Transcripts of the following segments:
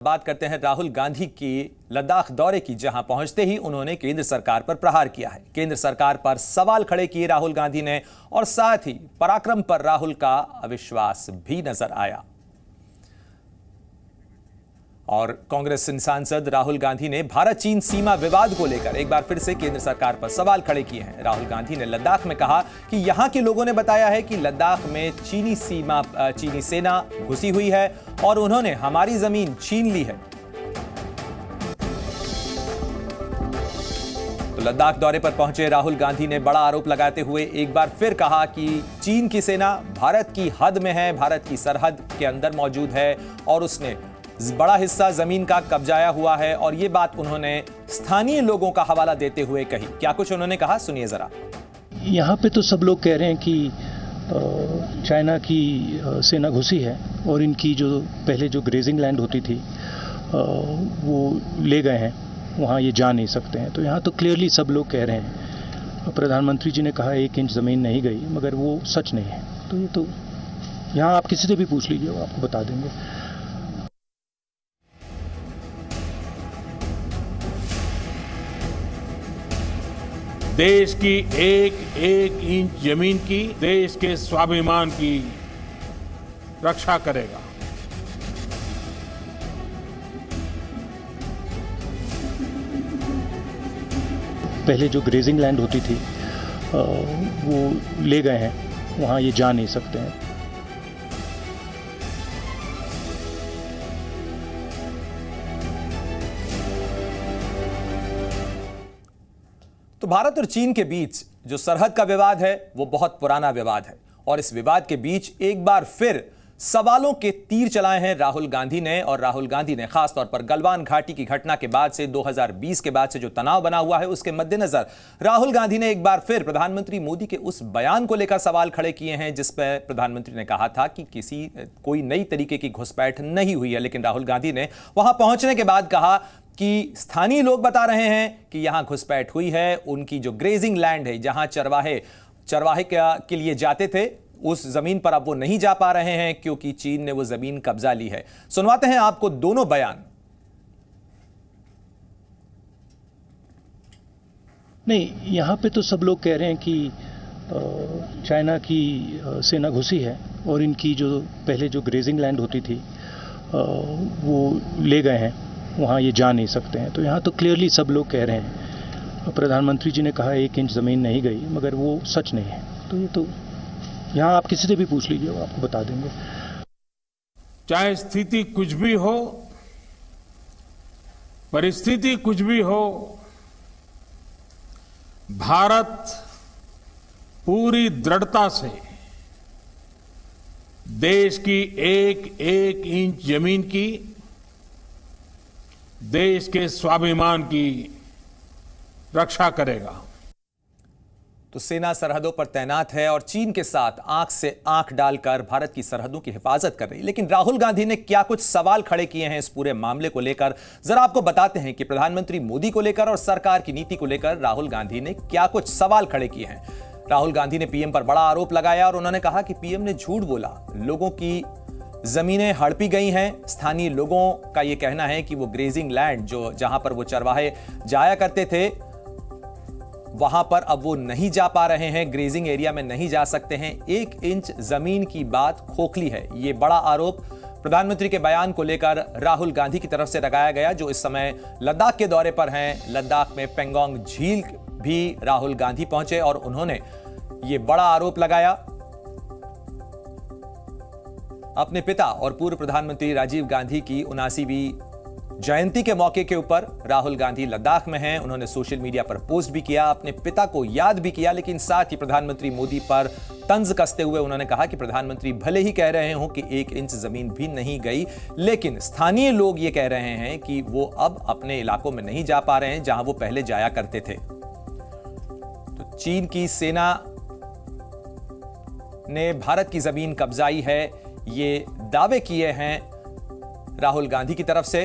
बात करते हैं राहुल गांधी की लद्दाख दौरे की, जहां पहुंचते ही उन्होंने केंद्र सरकार पर प्रहार किया है। केंद्र सरकार पर सवाल खड़े किए राहुल गांधी ने और साथ ही पराक्रम पर राहुल का अविश्वास भी नजर आया। और कांग्रेस सांसद राहुल गांधी ने भारत चीन सीमा विवाद को लेकर एक बार फिर से केंद्र सरकार पर सवाल खड़े किए हैं। राहुल गांधी ने लद्दाख में कहा कि यहां के लोगों ने बताया है कि लद्दाख में चीनी सेना घुसी हुई है और उन्होंने हमारी जमीन छीन ली है। तो लद्दाख दौरे पर पहुंचे राहुल गांधी ने बड़ा आरोप लगाते हुए एक बार फिर कहा कि चीन की सेना भारत की हद में है, भारत की सरहद के अंदर मौजूद है और उसने बड़ा हिस्सा जमीन का कब्जाया हुआ है। और यह बात उन्होंने स्थानीय लोगों का हवाला देते हुए कही। क्या कुछ उन्होंने कहा, सुनिए जरा। यहाँ पे तो सब लोग कह रहे हैं कि चाइना की सेना घुसी है और इनकी जो पहले जो ग्रेजिंग लैंड होती थी वो ले गए हैं, वहाँ ये जा नहीं सकते हैं। तो यहाँ तो क्लियरली सब लोग कह रहे हैं। प्रधानमंत्री जी ने कहा 1 इंच ज़मीन नहीं गई, मगर वो सच नहीं है। तो ये तो यहाँ आप किसी से भी पूछ लीजिए, वो आपको बता देंगे। देश की एक एक इंच जमीन की, देश के स्वाभिमान की रक्षा करेगा। पहले जो ग्रेजिंग लैंड होती थी वो ले गए हैं, वहाँ ये जा नहीं सकते हैं। तो भारत और चीन के बीच जो सरहद का विवाद है वो बहुत पुराना विवाद है और इस विवाद के बीच एक बार फिर सवालों के तीर चलाए हैं राहुल गांधी ने। और राहुल गांधी ने खासतौर पर गलवान घाटी की घटना के बाद से 2020 के बाद से जो तनाव बना हुआ है उसके मद्देनजर राहुल गांधी ने एक बार फिर प्रधानमंत्री मोदी के उस बयान को लेकर सवाल खड़े किए हैं जिस पर प्रधानमंत्री ने कहा था कि कोई नई तरीके की घुसपैठ नहीं हुई है। लेकिन राहुल गांधी ने वहां पहुंचने के बाद कहा कि स्थानीय लोग बता रहे हैं कि यहां घुसपैठ हुई है। उनकी जो ग्रेजिंग लैंड है, जहां चरवाहे के लिए जाते थे, उस जमीन पर अब वो नहीं जा पा रहे हैं क्योंकि चीन ने वो जमीन कब्जा ली है। सुनवाते हैं आपको दोनों बयान। नहीं, यहां पे तो सब लोग कह रहे हैं कि चाइना की सेना घुसी है और इनकी जो पहले जो ग्रेजिंग लैंड होती थी वो ले गए हैं, वहाँ ये जा नहीं सकते हैं। तो यहाँ तो क्लियरली सब लोग कह रहे हैं। प्रधानमंत्री जी ने कहा 1 इंच ज़मीन नहीं गई, मगर वो सच नहीं है। तो ये तो यहाँ आप किसी से भी पूछ लीजिए, वो आपको बता देंगे। चाहे स्थिति कुछ भी हो, परिस्थिति कुछ भी हो, भारत पूरी दृढ़ता से देश की एक एक इंच जमीन की, देश के स्वाभिमान की रक्षा करेगा। तो सेना सरहदों पर तैनात है और चीन के साथ आंख से आंख डालकर भारत की सरहदों की हिफाजत कर रही। लेकिन राहुल गांधी ने क्या कुछ सवाल खड़े किए हैं इस पूरे मामले को लेकर, जरा आपको बताते हैं कि प्रधानमंत्री मोदी को लेकर और सरकार की नीति को लेकर राहुल गांधी ने क्या कुछ सवाल खड़े किए हैं। राहुल गांधी ने पीएम पर बड़ा आरोप लगाया और उन्होंने कहा कि पीएम ने झूठ बोला, लोगों की जमीनें हड़पी गई हैं। स्थानीय लोगों का यह कहना है कि वो ग्रेजिंग लैंड जहां पर वो चरवाहे जाया करते थे, वहां पर अब वो नहीं जा पा रहे हैं, ग्रेजिंग एरिया में नहीं जा सकते हैं। 1 इंच जमीन की बात खोखली है। ये बड़ा आरोप प्रधानमंत्री के बयान को लेकर राहुल गांधी की तरफ से लगाया गया, जो इस समय लद्दाख के दौरे पर हैं। लद्दाख में पेंगोंग झील भी राहुल गांधी पहुंचे और उन्होंने ये बड़ा आरोप लगाया। अपने पिता और पूर्व प्रधानमंत्री राजीव गांधी की 79वीं जयंती के मौके के ऊपर राहुल गांधी लद्दाख में हैं। उन्होंने सोशल मीडिया पर पोस्ट भी किया, अपने पिता को याद भी किया, लेकिन साथ ही प्रधानमंत्री मोदी पर तंज कसते हुए उन्होंने कहा कि प्रधानमंत्री भले ही कह रहे हो कि 1 इंच जमीन भी नहीं गई, लेकिन स्थानीय लोग ये कह रहे हैं कि वो अब अपने इलाकों में नहीं जा पा रहे हैं जहां वो पहले जाया करते थे। तो चीन की सेना ने भारत की जमीन कब्जाई है, ये दावे किए हैं राहुल गांधी की तरफ से।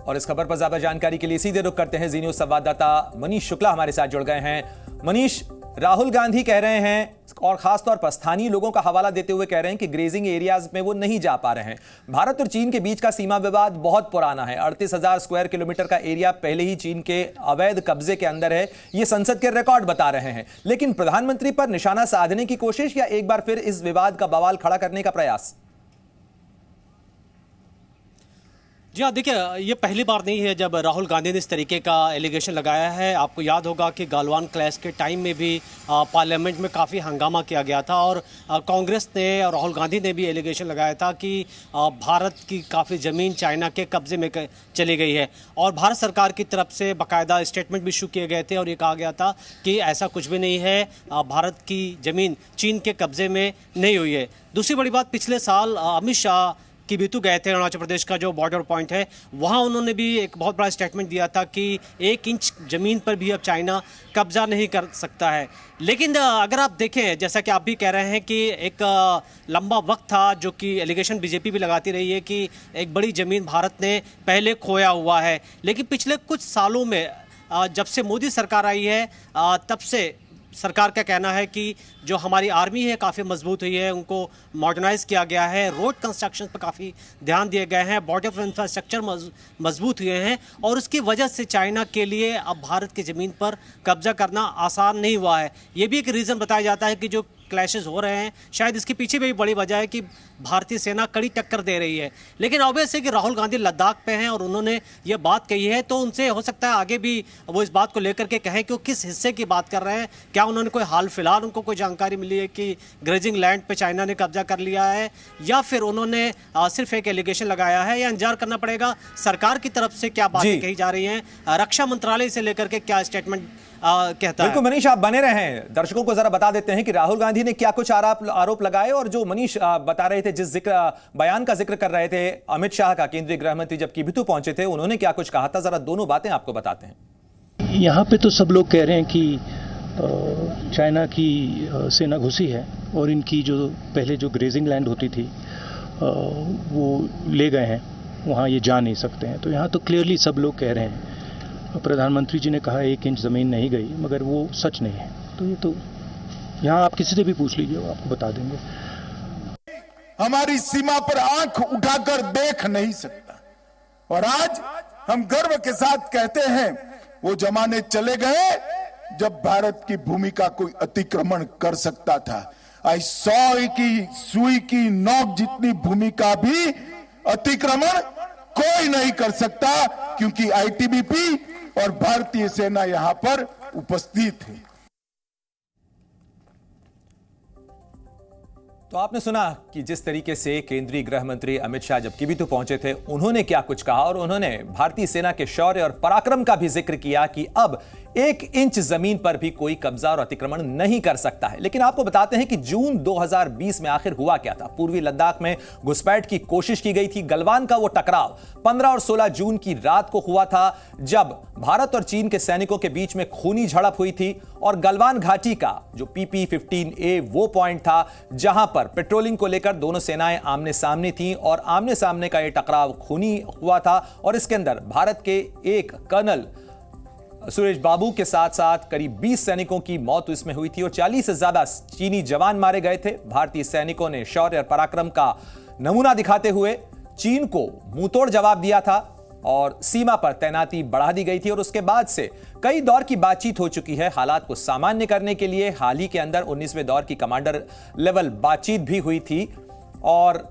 और इस खबर पर ज्यादा जानकारी के लिए सीधे रुख करते हैं जी न्यूज संवाददाता मनीष शुक्ला हमारे साथ जुड़ गए हैं। मनीष, राहुल गांधी कह रहे हैं और खासतौर पर स्थानीय लोगों का हवाला देते हुए कह रहे हैं कि ग्रेजिंग एरियाज में वो नहीं जा पा रहे हैं। भारत और चीन के बीच का सीमा विवाद बहुत पुराना है। 38,000 स्क्वायर किलोमीटर का एरिया पहले ही चीन के अवैध कब्जे के अंदर है, ये संसद के रिकॉर्ड बता रहे हैं। लेकिन प्रधानमंत्री पर निशाना साधने की कोशिश या एक बार फिर इस विवाद का बवाल खड़ा करने का प्रयास? जी हाँ, देखिए, ये पहली बार नहीं है जब राहुल गांधी ने इस तरीके का एलिगेशन लगाया है। आपको याद होगा कि गालवान क्लैश के टाइम में भी पार्लियामेंट में काफ़ी हंगामा किया गया था और कांग्रेस ने और राहुल गांधी ने भी एलिगेशन लगाया था कि भारत की काफ़ी ज़मीन चाइना के कब्जे में चली गई है और भारत सरकार की तरफ से बाकायदा स्टेटमेंट भी इशू किए गए थे और ये कहा गया था कि ऐसा कुछ भी नहीं है, भारत की ज़मीन चीन के कब्जे में नहीं हुई है। दूसरी बड़ी बात, पिछले साल अमित शाह किबिथु गए थे, अरुणाचल प्रदेश का जो बॉर्डर पॉइंट है, वहाँ उन्होंने भी एक बहुत बड़ा स्टेटमेंट दिया था कि 1 इंच ज़मीन पर भी अब चाइना कब्जा नहीं कर सकता है। लेकिन अगर आप देखें, जैसा कि आप भी कह रहे हैं कि एक लंबा वक्त था जो कि एलिगेशन बीजेपी भी लगाती रही है कि एक बड़ी ज़मीन भारत ने पहले खोया हुआ है, लेकिन पिछले कुछ सालों में जब से मोदी सरकार आई है तब से सरकार का कहना है कि जो हमारी आर्मी है काफ़ी मजबूत हुई है, उनको मॉडर्नाइज किया गया है, रोड कंस्ट्रक्शन पर काफ़ी ध्यान दिए गए हैं, बॉर्डर इंफ्रास्ट्रक्चर मजबूत हुए हैं और उसकी वजह से चाइना के लिए अब भारत की ज़मीन पर कब्जा करना आसान नहीं हुआ है। ये भी एक रीज़न बताया जाता है कि जो क्लैशेस हो रहे हैं, शायद इसके पीछे भी बड़ी वजह है कि भारतीय सेना कड़ी टक्कर दे रही है। लेकिन ऑब्वियस है कि राहुल गांधी लद्दाख पे हैं और उन्होंने ये बात कही है, तो उनसे हो सकता है आगे भी वो इस बात को लेकर के कहें कि वो किस हिस्से की बात कर रहे हैं। क्या उन्होंने कोई हाल फिलहाल उनको कोई जानकारी मिली है कि ग्रेजिंग लैंड पे चाइना ने कब्जा कर लिया है, या फिर उन्होंने सिर्फ एक एलिगेशन लगाया है, या इंतजार करना पड़ेगा सरकार की तरफ से क्या बातें कही जा रही हैं, रक्षा मंत्रालय से लेकर के क्या स्टेटमेंट कहता है। बिल्कुल मनीष, आप बने रहें। दर्शकों को जरा बता देते हैं कि राहुल गांधी ने क्या कुछ आरोप लगाए और जो मनीष बता रहे थे, जिस बयान का जिक्र कर रहे थे अमित शाह का, केंद्रीय गृह मंत्री जब किबिथु पहुंचे थे, उन्होंने क्या कुछ कहा था, जरा दोनों बातें आपको बताते हैं। यहाँ पे तो सब लोग कह रहे हैं कि चाइना की सेना घुसी है और इनकी जो पहले जो ग्रेजिंग लैंड होती थी वो ले गए हैं, वहाँ ये जा नहीं सकते हैं। तो यहाँ तो क्लियरली सब लोग कह रहे हैं। प्रधानमंत्री जी ने कहा 1 इंच ज़मीन नहीं गई, मगर वो सच नहीं है। तो ये तो यहाँ आप किसी से भी पूछ लीजिए, वो आपको बता देंगे। हमारी सीमा पर आंख उठाकर देख नहीं सकता और आज हम गर्व के साथ कहते हैं वो जमाने चले गए जब भारत की भूमि का कोई अतिक्रमण कर सकता था। आज 100 की सुई की नोक जितनी भूमि का भी अतिक्रमण कोई नहीं कर सकता, क्योंकि आईटीबीपी और भारतीय सेना यहां पर उपस्थित है। तो आपने सुना कि जिस तरीके से केंद्रीय गृह मंत्री अमित शाह जब किबिथु पहुंचे थे, उन्होंने क्या कुछ कहा और उन्होंने भारतीय सेना के शौर्य और पराक्रम का भी जिक्र किया कि अब 1 इंच जमीन पर भी कोई कब्जा और अतिक्रमण नहीं कर सकता है। लेकिन आपको बताते हैं कि जून 2020 में आखिर हुआ क्या था। पूर्वी लद्दाख में घुसपैठ की कोशिश की गई थी। गलवान का वो टकराव 15 और 16 जून की रात को हुआ था, जब भारत और चीन के सैनिकों के बीच में खूनी झड़प हुई थी और गलवान घाटी का जो PP-15A वो पॉइंट था जहां पर पेट्रोलिंग को लेकर दोनों सेनाएं आमने सामने थीं और आमने सामने का यह टकराव खूनी हुआ था और इसके अंदर भारत के एक कर्नल सुरेश बाबू के साथ साथ करीब 20 सैनिकों की मौत इसमें हुई थी और 40 से ज्यादा चीनी जवान मारे गए थे। भारतीय सैनिकों ने शौर्य और पराक्रम का नमूना दिखाते हुए चीन को मुंहतोड़ जवाब दिया था और सीमा पर तैनाती बढ़ा दी गई थी और उसके बाद से कई दौर की बातचीत हो चुकी है हालात को सामान्य करने के लिए। हाल ही के अंदर 19वें दौर की कमांडर लेवल बातचीत भी हुई थी और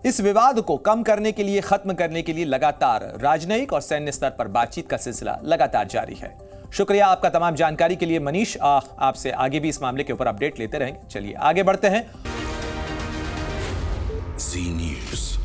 इस विवाद को कम करने के लिए, खत्म करने के लिए लगातार राजनयिक और सैन्य स्तर पर बातचीत का सिलसिला लगातार जारी है। शुक्रिया आपका तमाम जानकारी के लिए मनीष। आपसे आगे भी इस मामले के ऊपर अपडेट लेते रहेंगे। चलिए आगे बढ़ते हैं। जी न्यूज़।